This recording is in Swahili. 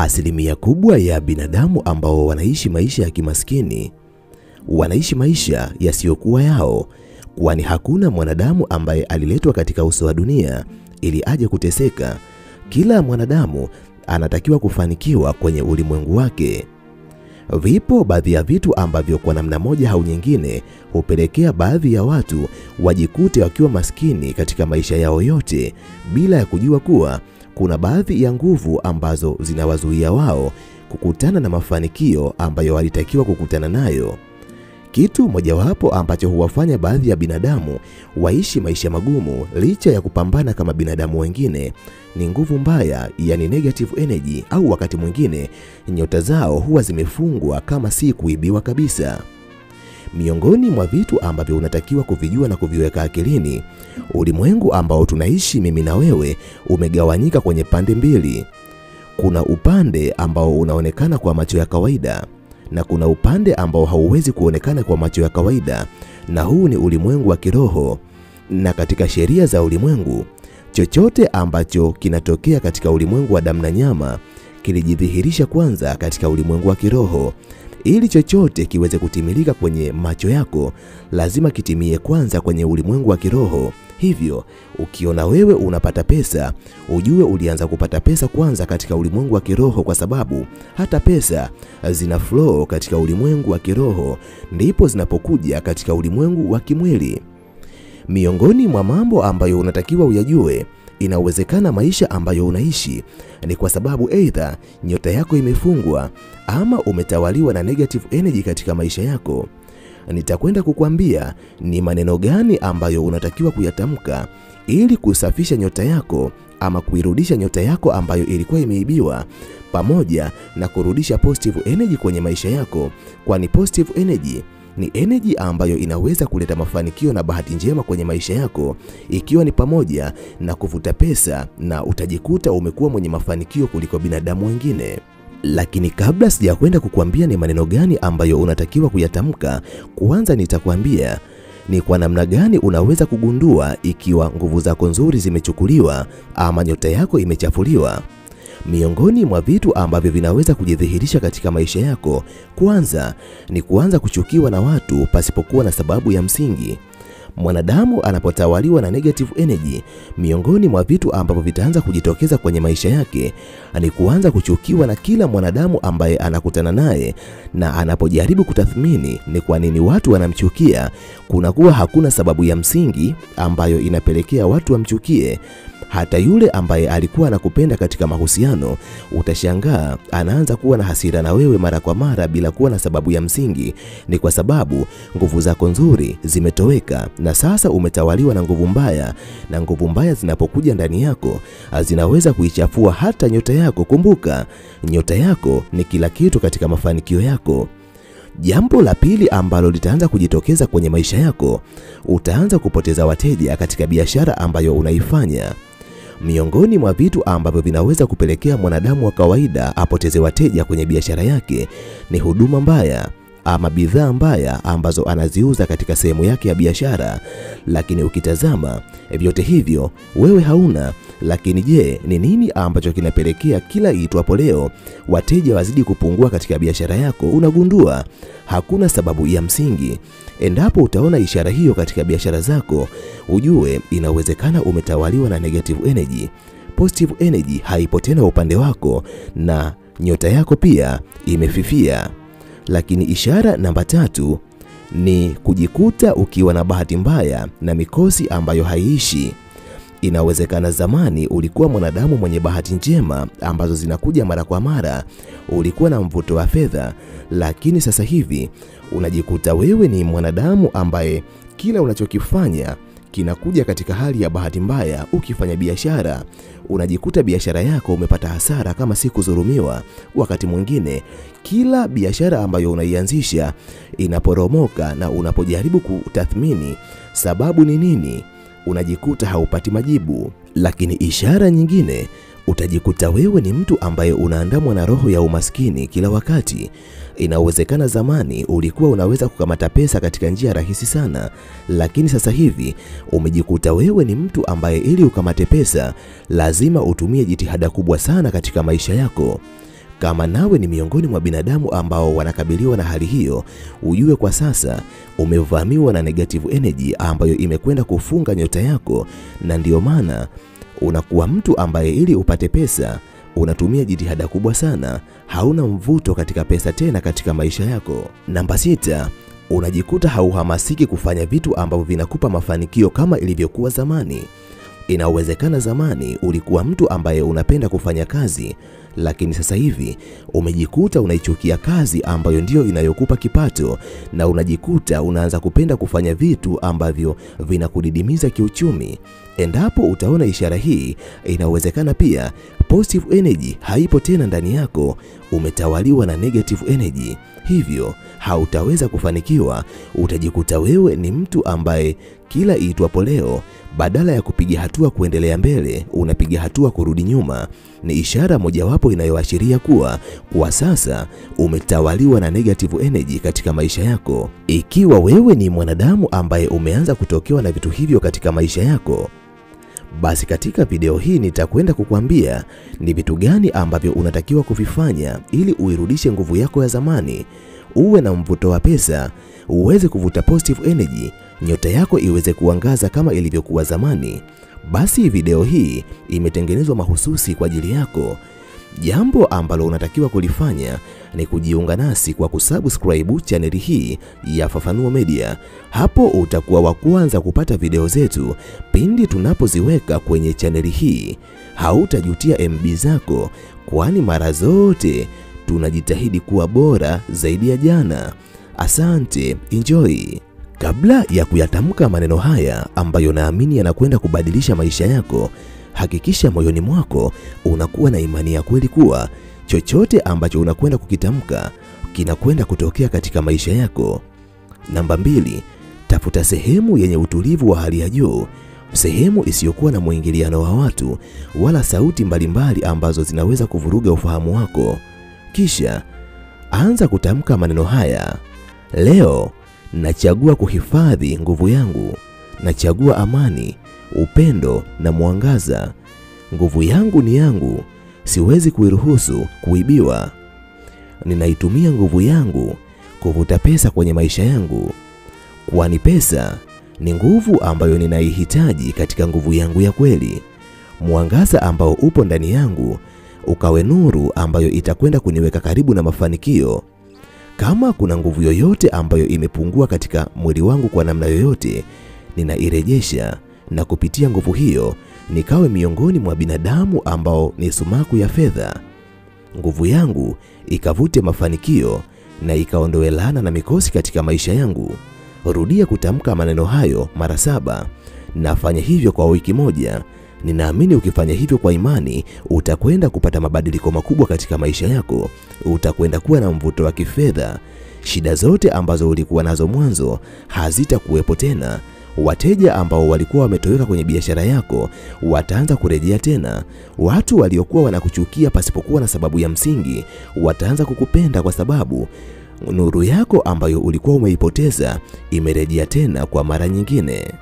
Asilimia kubwa ya binadamu ambao wanaishi maisha ya kimaskini wanaishi maisha yasiyokuwa yao, kwani hakuna mwanadamu ambaye aliletwa katika uso wa dunia ili aje kuteseka. Kila mwanadamu anatakiwa kufanikiwa kwenye ulimwengu wake. Vipo baadhi ya vitu ambavyo kwa namna moja au nyingine hupelekea baadhi ya watu wajikute wakiwa maskini katika maisha yao yote bila ya kujua kuwa kuna baadhi ya nguvu ambazo zinawazuia wao kukutana na mafanikio ambayo walitakiwa kukutana nayo. Kitu mojawapo ambacho huwafanya baadhi ya binadamu waishi maisha magumu licha ya kupambana kama binadamu wengine ni nguvu mbaya, yani negative energy, au wakati mwingine nyota zao huwa zimefungwa kama si kuibiwa kabisa. Miongoni mwa vitu ambavyo unatakiwa kuvijua na kuviweka akilini, ulimwengu ambao tunaishi mimi na wewe umegawanyika kwenye pande mbili. Kuna upande ambao unaonekana kwa macho ya kawaida na kuna upande ambao hauwezi kuonekana kwa macho ya kawaida, na huu ni ulimwengu wa kiroho. Na katika sheria za ulimwengu, chochote ambacho kinatokea katika ulimwengu wa damu na nyama kilijidhihirisha kwanza katika ulimwengu wa kiroho. Ili chochote kiweze kutimilika kwenye macho yako, lazima kitimie kwanza kwenye ulimwengu wa kiroho. Hivyo, ukiona wewe unapata pesa, ujue ulianza kupata pesa kwanza katika ulimwengu wa kiroho, kwa sababu hata pesa zina flow katika ulimwengu wa kiroho, ndipo zinapokuja katika ulimwengu wa kimwili. Miongoni mwa mambo ambayo unatakiwa uyajue, inawezekana maisha ambayo unaishi ni kwa sababu either nyota yako imefungwa ama umetawaliwa na negative energy katika maisha yako. Nitakwenda kukuambia ni maneno gani ambayo unatakiwa kuyatamka ili kusafisha nyota yako ama kuirudisha nyota yako ambayo ilikuwa imeibiwa, pamoja na kurudisha positive energy kwenye maisha yako, kwani positive energy ni energy ambayo inaweza kuleta mafanikio na bahati njema kwenye maisha yako, ikiwa ni pamoja na kuvuta pesa, na utajikuta umekuwa mwenye mafanikio kuliko binadamu wengine. Lakini kabla sijakwenda kukuambia ni maneno gani ambayo unatakiwa kuyatamka, kwanza nitakwambia ni kwa namna gani unaweza kugundua ikiwa nguvu zako nzuri zimechukuliwa ama nyota yako imechafuliwa. Miongoni mwa vitu ambavyo vinaweza kujidhihirisha katika maisha yako, kwanza ni kuanza kuchukiwa na watu pasipokuwa na sababu ya msingi. Mwanadamu anapotawaliwa na negative energy, miongoni mwa vitu ambavyo vitaanza kujitokeza kwenye maisha yake ni kuanza kuchukiwa na kila mwanadamu ambaye anakutana naye, na anapojaribu kutathmini ni kwa nini watu wanamchukia, kunakuwa hakuna sababu ya msingi ambayo inapelekea watu wamchukie. Hata yule ambaye alikuwa anakupenda katika mahusiano, utashangaa anaanza kuwa na hasira na wewe mara kwa mara bila kuwa na sababu ya msingi. Ni kwa sababu nguvu zako nzuri zimetoweka na sasa umetawaliwa na nguvu mbaya, na nguvu mbaya zinapokuja ndani yako zinaweza kuichafua hata nyota yako. Kumbuka, nyota yako ni kila kitu katika mafanikio yako. Jambo la pili ambalo litaanza kujitokeza kwenye maisha yako, utaanza kupoteza wateja katika biashara ambayo unaifanya. Miongoni mwa vitu ambavyo vinaweza kupelekea mwanadamu wa kawaida apoteze wateja kwenye biashara yake ni huduma mbaya ama bidhaa mbaya ambazo anaziuza katika sehemu yake ya biashara. Lakini ukitazama vyote hivyo wewe hauna. Lakini je, ni nini ambacho kinapelekea kila itwapo leo wateja wazidi kupungua katika biashara yako? Unagundua hakuna sababu ya msingi. Endapo utaona ishara hiyo katika biashara zako, ujue inawezekana umetawaliwa na negative energy. Positive energy haipo tena upande wako na nyota yako pia imefifia. Lakini ishara namba 3 ni kujikuta ukiwa na bahati mbaya na mikosi ambayo haiishi. Inawezekana zamani ulikuwa mwanadamu mwenye bahati njema ambazo zinakuja mara kwa mara, ulikuwa na mvuto wa fedha, lakini sasa hivi unajikuta wewe ni mwanadamu ambaye kila unachokifanya kinakuja katika hali ya bahati mbaya. Ukifanya biashara, unajikuta biashara yako umepata hasara kama si kudhulumiwa. Wakati mwingine kila biashara ambayo unaianzisha inaporomoka, na unapojaribu kutathmini sababu ni nini, unajikuta haupati majibu. Lakini ishara nyingine, utajikuta wewe ni mtu ambaye unaandamwa na roho ya umaskini kila wakati. Inawezekana zamani ulikuwa unaweza kukamata pesa katika njia rahisi sana, lakini sasa hivi umejikuta wewe ni mtu ambaye ili ukamate pesa lazima utumie jitihada kubwa sana katika maisha yako. Kama nawe ni miongoni mwa binadamu ambao wanakabiliwa na hali hiyo, ujue kwa sasa umevamiwa na negative energy ambayo imekwenda kufunga nyota yako, na ndiyo maana unakuwa mtu ambaye ili upate pesa unatumia jitihada kubwa sana, hauna mvuto katika pesa tena katika maisha yako. Namba 6, unajikuta hauhamasiki kufanya vitu ambavyo vinakupa mafanikio kama ilivyokuwa zamani. Inawezekana zamani ulikuwa mtu ambaye unapenda kufanya kazi, lakini sasa hivi umejikuta unaichukia kazi ambayo ndiyo inayokupa kipato, na unajikuta unaanza kupenda kufanya vitu ambavyo vinakudidimiza kiuchumi. Endapo utaona ishara hii, inawezekana pia positive energy haipo tena ndani yako, umetawaliwa na negative energy. Hivyo hautaweza kufanikiwa, utajikuta wewe ni mtu ambaye kila iitwapo leo, badala ya kupiga hatua kuendelea mbele, unapiga hatua kurudi nyuma. Ni ishara mojawapo inayoashiria kuwa kwa sasa umetawaliwa na negative energy katika maisha yako. Ikiwa wewe ni mwanadamu ambaye umeanza kutokewa na vitu hivyo katika maisha yako, basi katika video hii nitakwenda kukuambia ni vitu gani ambavyo unatakiwa kuvifanya ili uirudishe nguvu yako ya zamani, uwe na mvuto wa pesa, uweze kuvuta positive energy, nyota yako iweze kuangaza kama ilivyokuwa zamani. Basi video hii imetengenezwa mahususi kwa ajili yako. Jambo ambalo unatakiwa kulifanya ni kujiunga nasi kwa kusubscribe channel hii ya Fafanuo Media. Hapo utakuwa wa kwanza kupata video zetu pindi tunapoziweka kwenye channel hii. Hautajutia MB zako, kwani mara zote tunajitahidi kuwa bora zaidi ya jana. Asante, enjoy. Kabla ya kuyatamka maneno haya ambayo naamini yanakwenda kubadilisha maisha yako, hakikisha moyoni mwako unakuwa na imani ya kweli kuwa chochote ambacho unakwenda kukitamka kinakwenda kutokea katika maisha yako. Namba 2, tafuta sehemu yenye utulivu wa hali ya juu, sehemu isiyokuwa na mwingiliano wa watu wala sauti mbalimbali ambazo zinaweza kuvuruga ufahamu wako. Kisha anza kutamka maneno haya: leo nachagua kuhifadhi nguvu yangu, nachagua amani, upendo na mwangaza. Nguvu yangu ni yangu, siwezi kuiruhusu kuibiwa. Ninaitumia nguvu yangu kuvuta pesa kwenye maisha yangu, kwani pesa ni nguvu ambayo ninaihitaji katika nguvu yangu ya kweli. Mwangaza ambao upo ndani yangu ukawe nuru ambayo itakwenda kuniweka karibu na mafanikio. Kama kuna nguvu yoyote ambayo imepungua katika mwili wangu kwa namna yoyote, ninairejesha, na kupitia nguvu hiyo nikawe miongoni mwa binadamu ambao ni sumaku ya fedha. Nguvu yangu ikavute mafanikio na ikaondoe laana na mikosi katika maisha yangu. Rudia kutamka maneno hayo mara 7. Nafanya hivyo kwa wiki moja. Ninaamini ukifanya hivyo kwa imani, utakwenda kupata mabadiliko makubwa katika maisha yako. Utakwenda kuwa na mvuto wa kifedha. Shida zote ambazo ulikuwa nazo mwanzo hazitakuwepo tena. Wateja ambao walikuwa wametoweka kwenye biashara yako wataanza kurejea tena. Watu waliokuwa wanakuchukia pasipokuwa na sababu ya msingi wataanza kukupenda, kwa sababu nuru yako ambayo ulikuwa umeipoteza imerejea tena kwa mara nyingine.